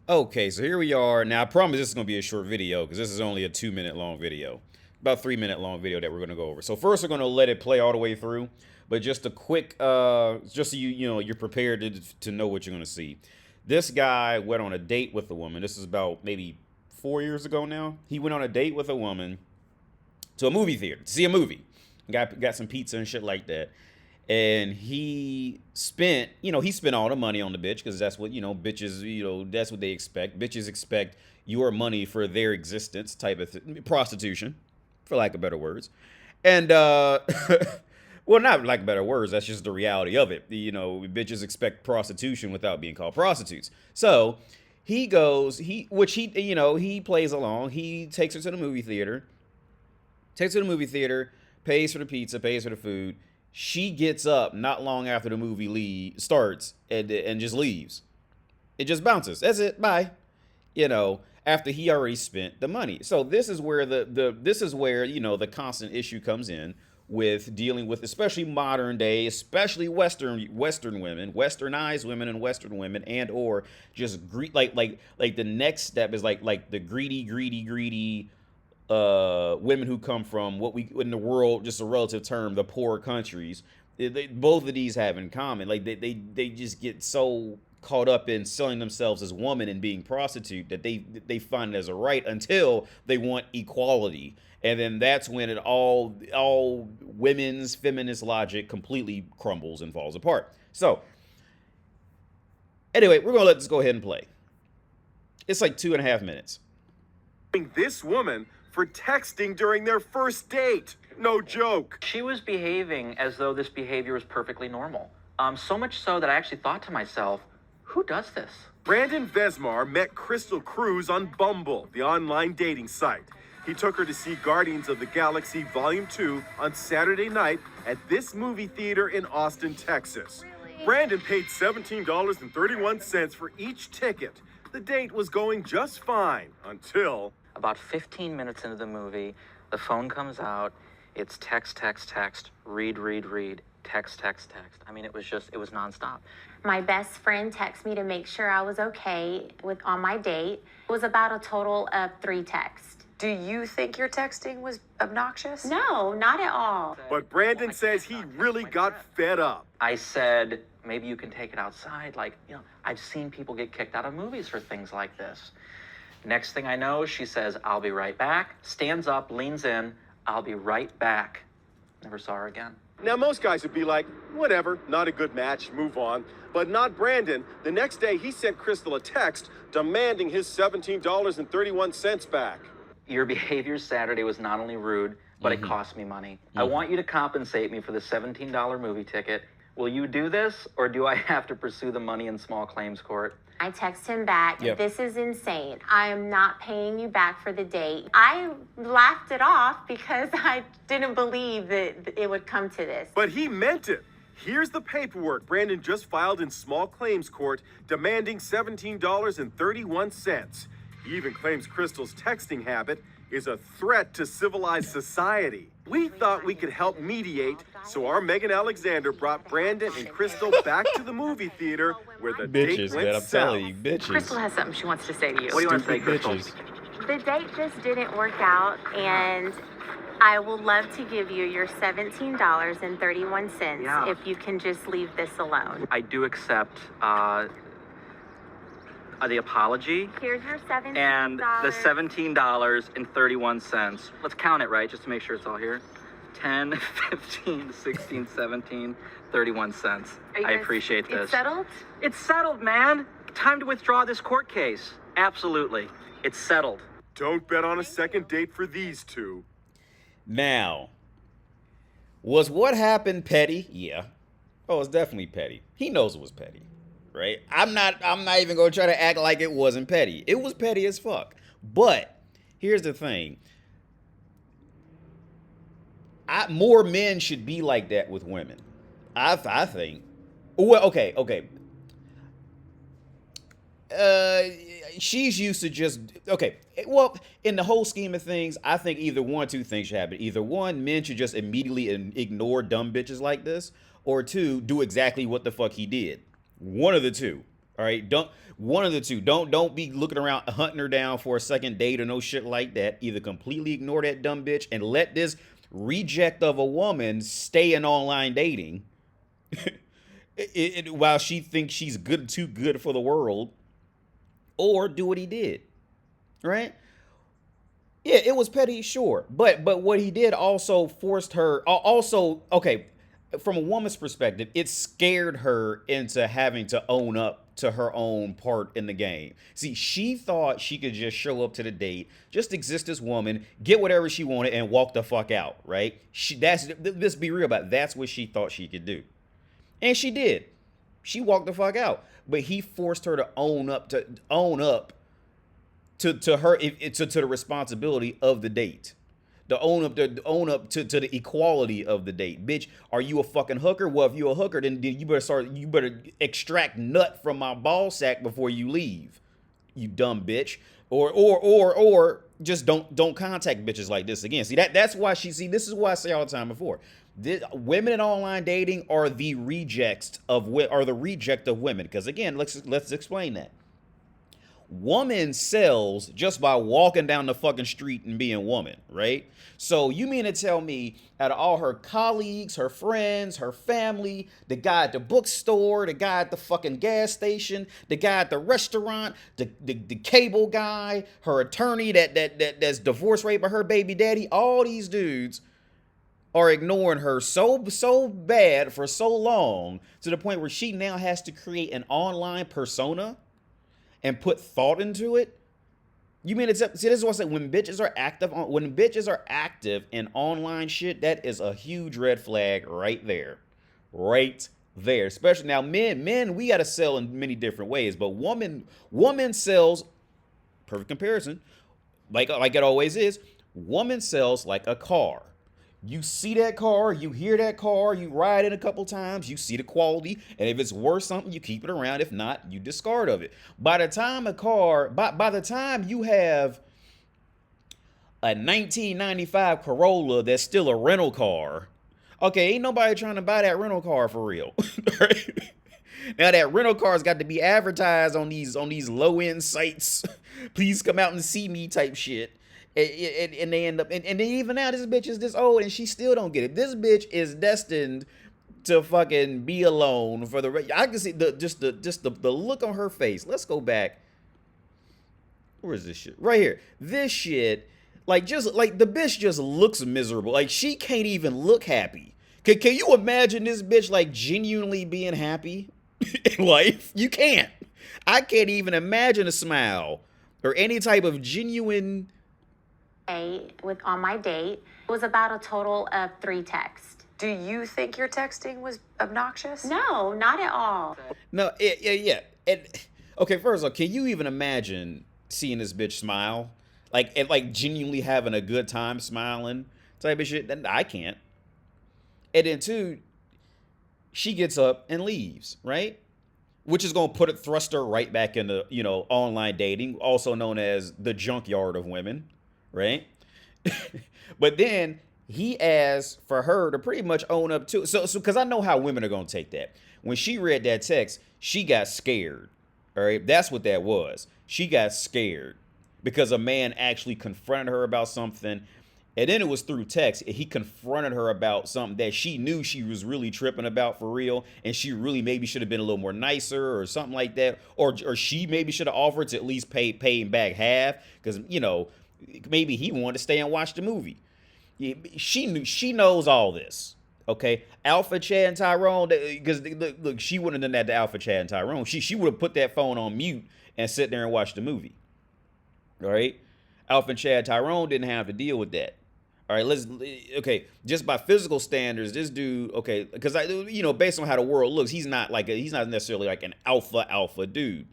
Okay, so here we are. Now, I promise this is going to be a short video because this is only a 2 minute long video. About 3 minute long video that we're going to go over. So first we're going to let it play all the way through. But just a quick, just so you're prepared to know what you're going to see. This guy went on a date with a woman. This is about maybe 4 years ago now. He went on a date with a woman to a movie theater to see a movie. Got some pizza and shit like that. And he spent all the money on the bitch because that's what, bitches, that's what they expect. Bitches expect your money for their existence type of prostitution, for lack of better words. And, well, not like better words, that's just the reality of it. Bitches expect prostitution without being called prostitutes. So he goes, he plays along. He takes her to the movie theater, pays for the pizza, pays for the food. She gets up not long after the movie starts and just leaves. It just bounces. That's it. Bye. After he already spent the money. So this is where the constant issue comes in with dealing with, especially modern day, especially Western women, Westernized women and Western women, and or just like the next step is like the greedy women who come from what we in the world, just a relative term, the poor countries. Both of these have in common, like they just get so caught up in selling themselves as woman and being prostitute that they find it as a right until they want equality, and then that's when it all women's feminist logic completely crumbles and falls apart. So anyway, we're gonna let this go ahead and play. It's like 2.5 minutes. This woman for texting during their first date. No joke. She was behaving as though this behavior was perfectly normal. So much so that I actually thought to myself, who does this? Brandon Vesmar met Crystal Cruz on Bumble, the online dating site. He took her to see Guardians of the Galaxy Volume 2 on Saturday night at this movie theater in Austin, Texas. Really? Brandon paid $17.31 for each ticket. The date was going just fine until... About 15 minutes into the movie, the phone comes out. It's text, read, text. I mean, it was nonstop. My best friend texted me to make sure I was okay on my date. It was about a total of 3 texts. Do you think your texting was obnoxious? No, not at all. But Brandon says he really got fed up. I said, maybe you can take it outside. I've seen people get kicked out of movies for things like this. Next thing I know, she says, I'll be right back, stands up, leans in, I'll be right back. Never saw her again. Now, most guys would be like, whatever, not a good match, move on. But not Brandon. The next day, he sent Crystal a text demanding his $17.31 back. Your behavior Saturday was not only rude, but it cost me money. I want you to compensate me for the $17 movie ticket. Will you do this, or do I have to pursue the money in small claims court? I text him back, Yep. This is insane. I am not paying you back for the date. I laughed it off because I didn't believe that it would come to this. But he meant it. Here's the paperwork Brandon just filed in small claims court demanding $17.31. He even claims Crystal's texting habit is a threat to civilized society. We thought we could help mediate, so our Megan Alexander brought Brandon and Crystal back to the movie theater where the date Bitches, went man, I'm south. telling you, bitches. Crystal has something she wants to say to you. What do you want to say, Stupid Crystal? bitches. The date just didn't work out, and I will love to give you your $17.31 Yeah. if you can just leave this alone. I do accept the apology Here's your $17. and the $17.31. Let's count it right, just to make sure it's all here. 10, 15, 16, 17, 31 cents. I appreciate this. It's settled? It's settled, man. Time to withdraw this court case. Absolutely. It's settled. Don't bet on a second date for these two. Now, was what happened petty? Yeah. Oh, it's definitely petty. He knows it was petty, right? I'm not even gonna try to act like it wasn't petty. It was petty as fuck. But here's the thing. More men should be like that with women. I think. Well, okay. She's used to just, okay, well, in the whole scheme of things, I think either one or two things should happen. Either one, men should just immediately ignore dumb bitches like this, or two, do exactly what the fuck he did. One of the two. All right, don't one of the two. Don't be looking around hunting her down for a second date or no shit like that. Either completely ignore that dumb bitch and let this reject of a woman stay in online dating while she thinks she's too good for the world, or do what he did, right? Yeah, it was petty, sure, but what he did also forced her. Also, okay, from a woman's perspective, it scared her into having to own up to her own part in the game. See, she thought she could just show up to the date, just exist as woman, get whatever she wanted, and walk the fuck out, right? Let's be real about it. That's what she thought she could do. And she did. She walked the fuck out. But he forced her to own up to her to the responsibility of the date. To own up to the equality of the date. Bitch, are you a fucking hooker? Well, if you're a hooker, then you better extract nut from my ball sack before you leave. You dumb bitch. Or just don't contact bitches like this again. See, that's why this is why I say all the time before. Women in online dating are the reject of women. Because again, let's explain that. Woman sells just by walking down the fucking street and being woman, right? So you mean to tell me out of all her colleagues, her friends, her family, the guy at the bookstore, the guy at the fucking gas station, the guy at the restaurant, the cable guy, her attorney that's divorced rate by her baby daddy, all these dudes are ignoring her so bad for so long to the point where she now has to create an online persona and put thought into it? You mean see, this is what I say. When bitches are active in online shit, that is a huge red flag right there. Right there. Especially now, men, we gotta sell in many different ways, but woman sells, perfect comparison, like it always is, woman sells like a car. You see that car, you hear that car, you ride it a couple times, you see the quality, and if it's worth something, you keep it around. If not, you discard of it. By the time you have a 1995 Corolla that's still a rental car, okay, ain't nobody trying to buy that rental car for real. Right? Now that rental car's got to be advertised on these low-end sites. Please come out and see me type shit. And they end up, and then even now this bitch is this old and she still don't get it. This bitch is destined to fucking be alone for the. I can see the look on her face. Let's go back. Where is this shit? Right here. This shit, just the bitch just looks miserable. Like she can't even look happy. Can you imagine this bitch genuinely being happy in life? You can't. I can't even imagine a smile or any type of genuine. On my date, it was about a total of 3 texts. Do you think your texting was obnoxious? No, not at all. No, yeah. Okay, first of all, can you even imagine seeing this bitch smile? Like genuinely having a good time smiling type of shit? Then I can't. And then 2, she gets up and leaves, right? Which is going to thrust her right back into, online dating, also known as the junkyard of women. Right? But then he asked for her to pretty much own up to it. So because I know how women are going to take that. When she read that text, she got scared. All right? That's what that was. She got scared because a man actually confronted her about something. And then it was through text. He confronted her about something that she knew she was really tripping about for real. And she really maybe should have been a little more nicer or something like that. Or she maybe should have offered to at least pay him back half. Because, maybe he wanted to stay and watch the movie. She knows all this. Okay, Alpha Chad and Tyrone, because look, she wouldn't have done that to Alpha Chad and Tyrone. She would have put that phone on mute and sit there and watch the movie. All right, Alpha Chad Tyrone didn't have to deal with that. All right, just by physical standards, this dude, okay, because based on how the world looks, he's not necessarily like an alpha dude.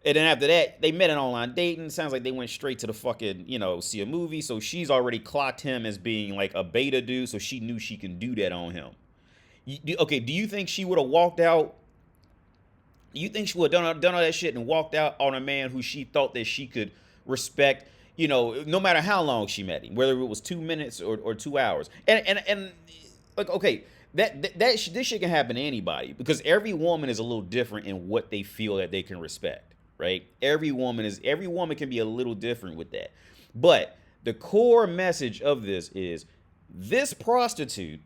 And then after that, they met in online dating. Sounds like they went straight to the fucking, see a movie. So she's already clocked him as being like a beta dude. So she knew she can do that on him. Okay, do you think she would have walked out? You think she would have done all that shit and walked out on a man who she thought that she could respect, no matter how long she met him, whether it was 2 minutes or 2 hours? And like, okay, this shit can happen to anybody because every woman is a little different in what they feel that they can respect, right? Every woman can be a little different with that. But the core message of this is this prostitute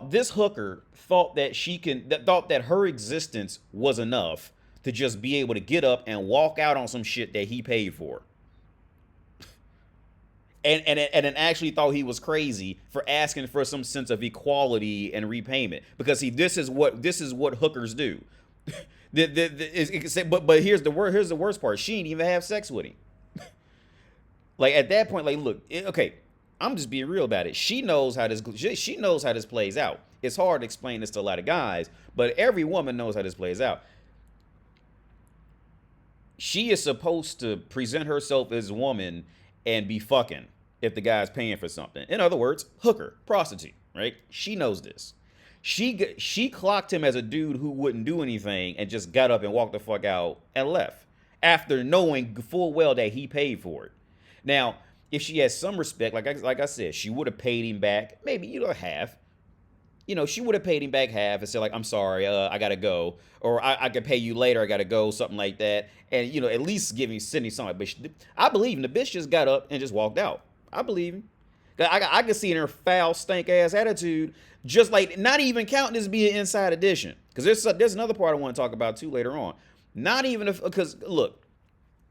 this hooker thought that her existence was enough to just be able to get up and walk out on some shit that he paid for. And actually thought he was crazy for asking for some sense of equality and repayment. Because this is what hookers do. But here's the worst part. She didn't even have sex with him. Like at that point, like, look, okay, I'm just being real about it. She knows how this plays out. It's hard to explain this to a lot of guys, but every woman knows how this plays out. She is supposed to present herself as a woman and be fucking if the guy's paying for something. In other words, hooker, prostitute, right? She knows this. She clocked him as a dude who wouldn't do anything and just got up and walked the fuck out and left after knowing full well that he paid for it. Now, if she has some respect, like I said, she would have paid him back, maybe, half. She would have paid him back half and said, like, I'm sorry, I gotta go. Or I can pay you later, I gotta go, something like that. And, at least send him something. But I believe him. The bitch just got up and just walked out. I believe him. I can see in her foul, stank-ass attitude, just like, not even counting this being an inside edition. Because there's another part I want to talk about, too, later on. Not even because, look,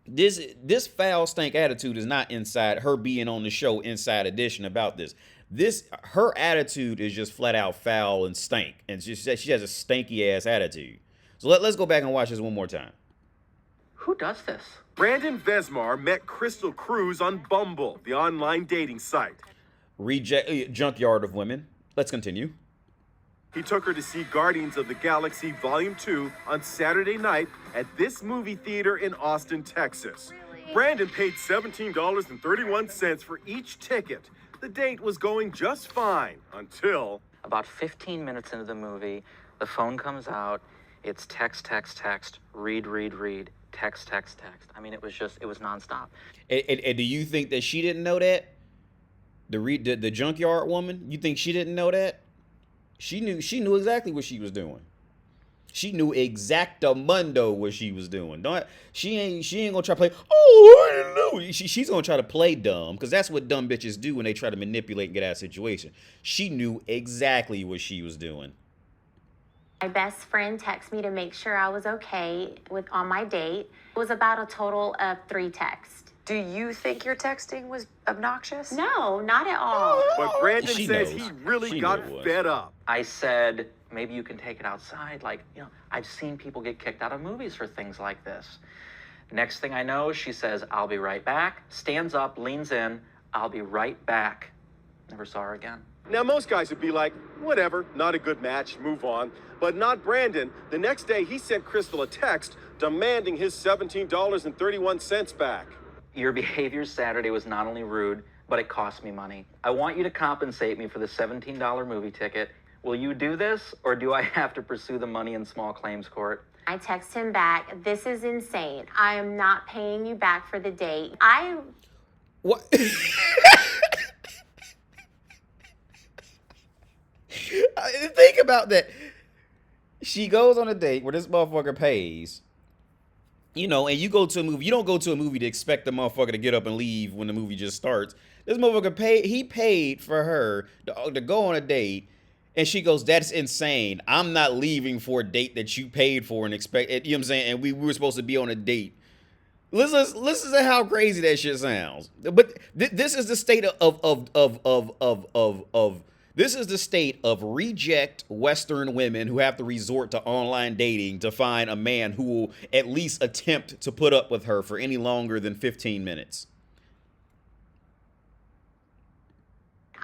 this foul stank attitude is not inside her being on the show inside edition about this. Her attitude is just flat out foul and stank, and she has a stanky ass attitude. So let's go back and watch this one more time. Who does this? Brandon Vesmar met Crystal Cruz on Bumble, the online dating site. Junkyard of women. Let's continue. He took her to see Guardians of the Galaxy Volume 2 on Saturday night at this movie theater in Austin, Texas. Really? Brandon paid $17.31 for each ticket. The date was going just fine until... About 15 minutes into the movie, the phone comes out. It's text, read, text. I mean, it was nonstop. And do you think that she didn't know that? The junkyard woman? You think she didn't know that? She knew exactly what she was doing. She knew exactamundo what she was doing. She ain't gonna try to play, oh, I didn't know. She's gonna try to play dumb, because that's what dumb bitches do when they try to manipulate and get out of a situation. She knew exactly what she was doing. My best friend texted me to make sure I was okay on my date. It was about a total of 3 texts. Do you think your texting was obnoxious? No, not at all. But Brandon She says knows. he really She got knew it was. fed up. I said, maybe you can take it outside. Like, I've seen people get kicked out of movies for things like this. Next thing I know, she says, I'll be right back. Stands up, leans in, I'll be right back. Never saw her again. Now, most guys would be like, whatever, not a good match, move on. But not Brandon. The next day, he sent Crystal a text demanding his $17.31 back. Your behavior Saturday was not only rude, but it cost me money. I want you to compensate me for the $17 movie ticket. Will you do this, or do I have to pursue the money in small claims court? I text him back, this is insane. I am not paying you back for the date. What? Think about that. She goes on a date where this motherfucker pays. And you go to a movie. You don't go to a movie to expect the motherfucker to get up and leave when the movie just starts. This motherfucker he paid for her to go on a date, and she goes, that's insane. I'm not leaving for a date that you paid for and expect. You know what I'm saying? And we were supposed to be on a date. Listen to how crazy that shit sounds. But this is the state this is the state of reject Western women who have to resort to online dating to find a man who will at least attempt to put up with her for any longer than 15 minutes.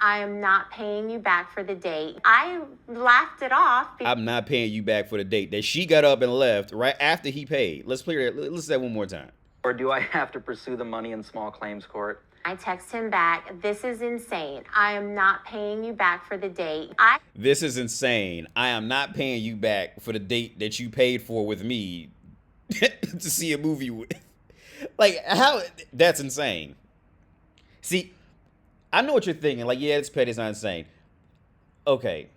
I am not paying you back for the date. I laughed it off. I'm not paying you back for the date that she got up and left right after he paid. Let's play that. Let's say that one more time. Or do I have to pursue the money in small claims court? I text him back, this is insane. I am not paying you back for the date. This is insane. I am not paying you back for the date that you paid for with me to see a movie with. Like, how? That's insane. See, I know what you're thinking. Like, yeah, it's petty, it's not insane. Okay.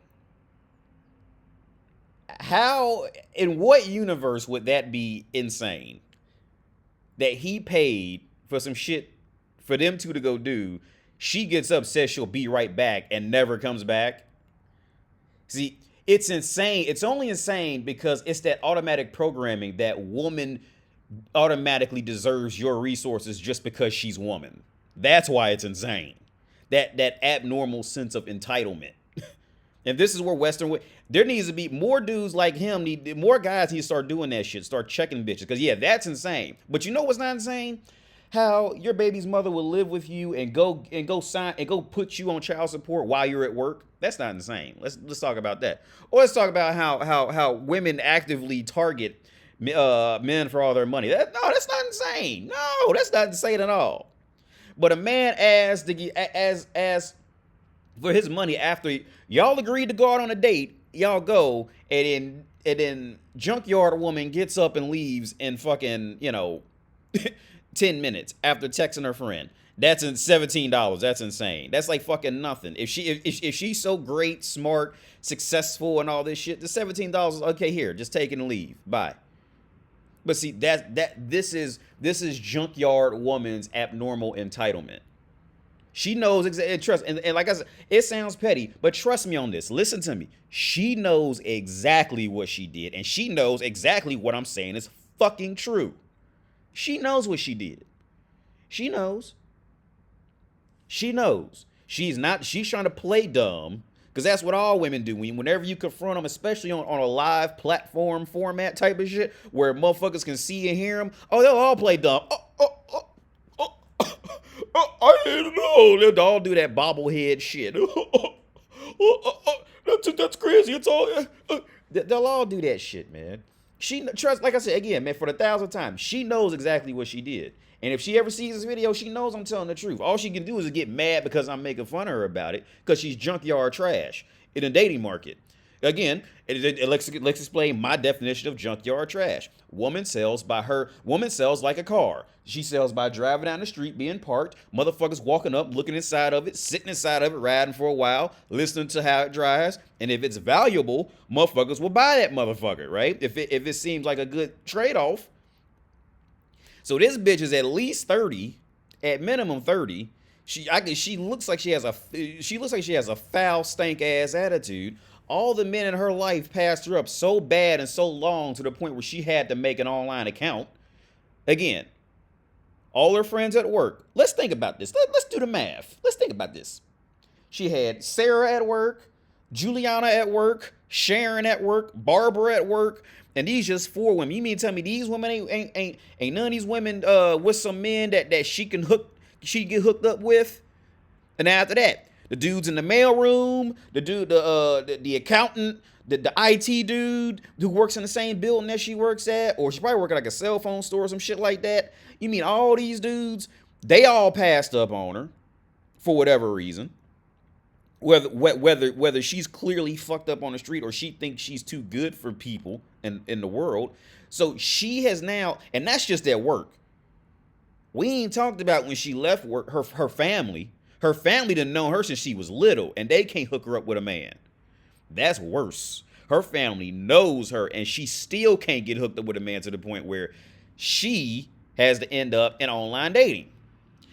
How, in what universe would that be insane? That he paid for some shit for them two to go do. She gets up, says she'll be right back, and never comes back. See, it's insane. It's only insane because it's that automatic programming that woman automatically deserves your resources just because she's woman. That's why it's insane. That abnormal sense of entitlement. And this is where there needs to be more dudes like him. More guys need to start doing that shit. Start checking bitches. Because, yeah, that's insane. But you know what's not insane? How your baby's mother will live with you and go put you on child support while you're at work. That's not insane. Let's talk about that. Or let's talk about how women actively target men for all their money. That's not insane. No, that's not insane at all. But a man asks for his money after y'all agreed to go out on a date. Y'all go, and then junkyard woman gets up and leaves in fucking 10 minutes after texting her friend. That's $17. That's insane. That's like fucking nothing. If she's so great, smart, successful, and all this shit, the $17 is okay. Here, just take it and leave. Bye. But see, this is junkyard woman's abnormal entitlement. She knows exactly. Trust, and like I said, it sounds petty, but trust me on this. Listen to me. She knows exactly what she did, and she knows exactly what I'm saying is fucking true. She knows what she did. She knows. She's trying to play dumb. Because that's what all women do. Whenever you confront them, especially on a live platform format type of shit, where motherfuckers can see and hear them, they'll all play dumb. I didn't know. They'll all do that bobblehead shit. That's crazy. It's all. They'll all do that shit, man. Like I said, again, man, for the 1,000th time, she knows exactly what she did. And if she ever sees this video, she knows I'm telling the truth. All she can do is get mad because I'm making fun of her about it, because she's junkyard trash in the dating market. Again, let's explain my definition of junkyard trash. Woman sells like a car. She sells by driving down the street, being parked, motherfuckers walking up, looking inside of it, sitting inside of it, riding for a while, listening to how it drives. And if it's valuable, motherfuckers will buy that motherfucker, right? If it seems like a good trade-off. So this bitch is at least 30, at minimum 30. She looks like she has a foul, stank ass attitude. All the men in her life passed her up so bad and so long to the point where she had to make an online account. Again, all her friends at work. Let's think about this. Let's do the math. Let's think about this. She had Sarah at work, Juliana at work, Sharon at work, Barbara at work, and these just 4 women. You mean to tell me these women ain't none of these women with some men that she get hooked up with? And after that, the dudes in the mailroom, the accountant, the IT dude who works in the same building that she works at, or she probably working like a cell phone store or some shit like that. You mean all these dudes, they all passed up on her for whatever reason. Whether she's clearly fucked up on the street or she thinks she's too good for people in the world. So she has now, and that's just at work. We ain't talked about when she left work, her family. Her family done known her since she was little, and they can't hook her up with a man. That's worse. Her family knows her, and she still can't get hooked up with a man to the point where she has to end up in online dating.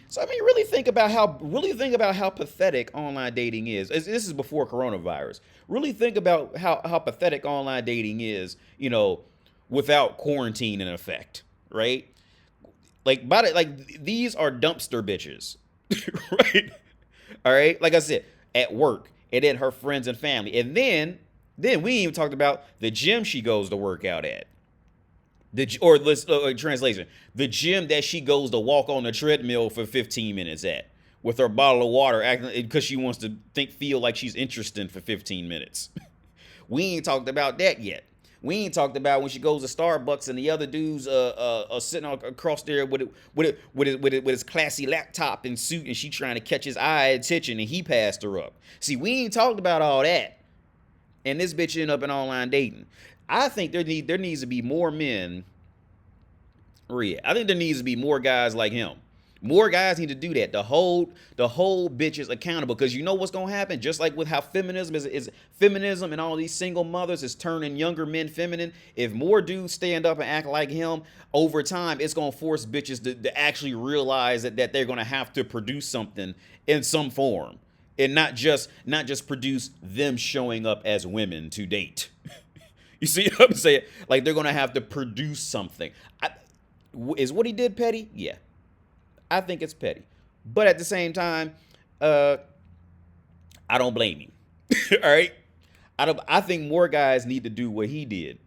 So I mean, really think about how pathetic online dating is. This is before coronavirus. Really think about how pathetic online dating is, without quarantine in effect, right? Like these are dumpster bitches, right? All right. Like I said, at work, and then her friends and family, and then we ain't even talked about the gym she goes to work out at. Translation, the gym that she goes to walk on the treadmill for 15 minutes at with her bottle of water, acting because she wants to feel like she's interesting for 15 minutes. We ain't talked about that yet. We ain't talked about when she goes to Starbucks and the other dudes are sitting across there with his classy laptop and suit, and she trying to catch his eye attention, and he passed her up. See, we ain't talked about all that, and this bitch ended up in online dating. I think there needs to be more men. I think there needs to be more guys like him More guys need to do that. The whole bitches accountable, because you know what's gonna happen. Just like with how feminism is feminism and all these single mothers is turning younger men feminine. If more dudes stand up and act like him, over time it's gonna force bitches to actually realize that they're gonna have to produce something in some form, and not just produce them showing up as women to date. You see what I'm saying? Like, they're gonna have to produce something. Is what he did petty? Yeah. I think it's petty, but at the same time, I don't blame him. All right, I think more guys need to do what he did.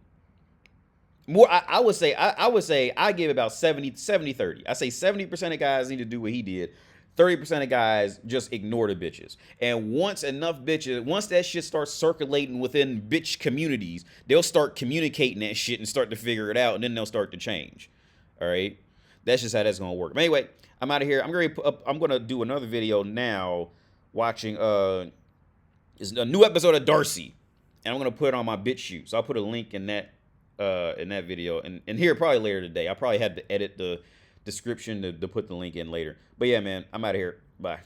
More, I would say I give about 70-30. I say 70% of guys need to do what he did. 30% of guys just ignore the bitches. And once that shit starts circulating within bitch communities, they'll start communicating that shit and start to figure it out, and then they'll start to change. All right, that's just how that's gonna work. But anyway, I'm out of here. I'm gonna do another video now, watching is a new episode of Darcy, and I'm gonna put it on my BitChute. So I'll put a link in that video, and here probably later today. I probably had to edit the description to put the link in later. But yeah, man, I'm out of here. Bye.